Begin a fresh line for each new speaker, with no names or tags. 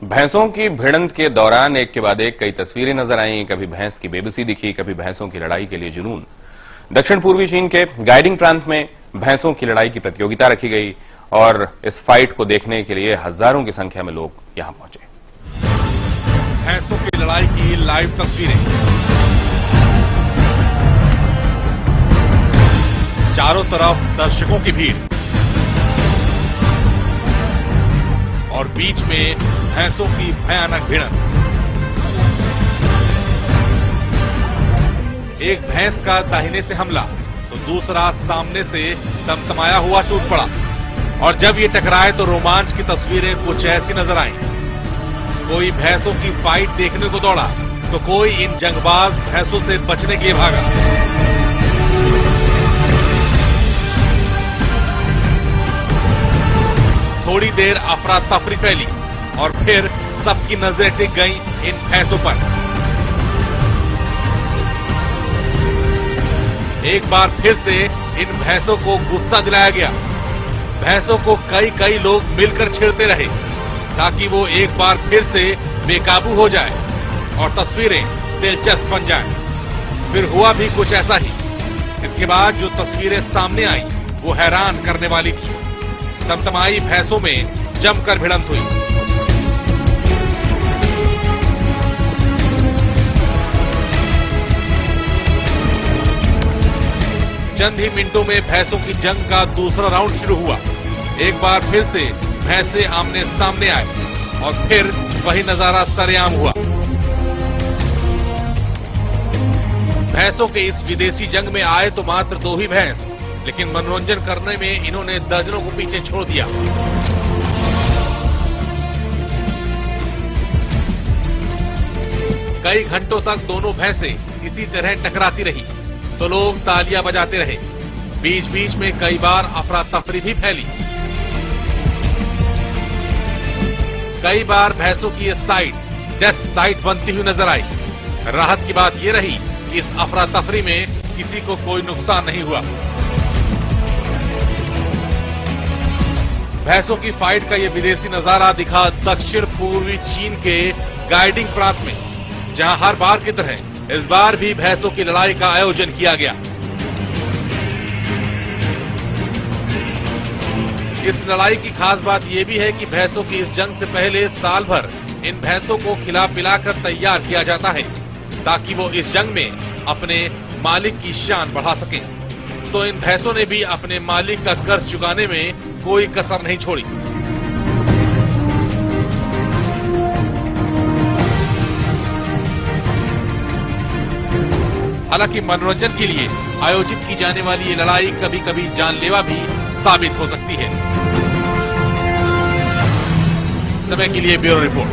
भैंसों की भिड़ंत के दौरान एक के बाद एक कई तस्वीरें नजर आईं। कभी भैंस की बेबसी दिखी, कभी भैंसों की लड़ाई के लिए जुनून। दक्षिण पूर्वी चीन के गाइडिंग प्रांत में भैंसों की लड़ाई की प्रतियोगिता रखी गई और इस फाइट को देखने के लिए हजारों की संख्या में लोग यहां पहुंचे।
भैंसों की लड़ाई की लाइव तस्वीरें। चारों तरफ दर्शकों की भीड़ और बीच में भैंसों की भयानक भिड़ंत। एक भैंस का दाहिने से हमला तो दूसरा सामने से तमतमाया हुआ टूट पड़ा और जब ये टकराए तो रोमांच की तस्वीरें कुछ ऐसी नजर आईं। कोई भैंसों की फाइट देखने को दौड़ा तो कोई इन जंगबाज भैंसों से बचने के लिए भागा। थोड़ी देर अफरा तफरी फैली और फिर सबकी नजरें टिक गईं इन भैंसों पर। एक बार फिर से इन भैंसों को गुस्सा दिलाया गया। भैंसों को कई लोग मिलकर छेड़ते रहे ताकि वो एक बार फिर से बेकाबू हो जाए और तस्वीरें दिलचस्प बन जाएं। फिर हुआ भी कुछ ऐसा ही। इसके बाद जो तस्वीरें सामने आई वो हैरान करने वाली थी। तमतमाई भैंसों में जमकर भिड़ंत हुई। चंद ही मिनटों में भैंसों की जंग का दूसरा राउंड शुरू हुआ। एक बार फिर से भैंसे आमने सामने आए और फिर वही नजारा सरेआम हुआ। भैंसों के इस विदेशी जंग में आए तो मात्र 2 ही भैंस, लेकिन मनोरंजन करने में इन्होंने दर्जनों को पीछे छोड़ दिया। कई घंटों तक दोनों भैंसें इसी तरह टकराती रही तो लोग तालियां बजाते रहे। बीच बीच में कई बार अफरा तफरी भी फैली। कई बार भैंसों की ये साइड डेथ साइड बनती हुई नजर आई। राहत की बात यह रही कि इस अफरा तफरी में किसी को कोई नुकसान नहीं हुआ। भैंसों की फाइट का यह विदेशी नजारा दिखा दक्षिण पूर्वी चीन के गाइडिंग प्रांत में, जहां हर बार की तरह इस बार भी भैंसों की लड़ाई का आयोजन किया गया। इस लड़ाई की खास बात यह भी है कि भैंसों की इस जंग से पहले साल भर इन भैंसों को खिला पिलाकर तैयार किया जाता है ताकि वो इस जंग में अपने मालिक की शान बढ़ा सकें। तो इन भैंसों ने भी अपने मालिक का कर्ज चुकाने में कोई कसर नहीं छोड़ी। हालांकि मनोरंजन के लिए आयोजित की जाने वाली ये लड़ाई कभी कभी जानलेवा भी साबित हो सकती है। समय के लिए ब्यूरो रिपोर्ट।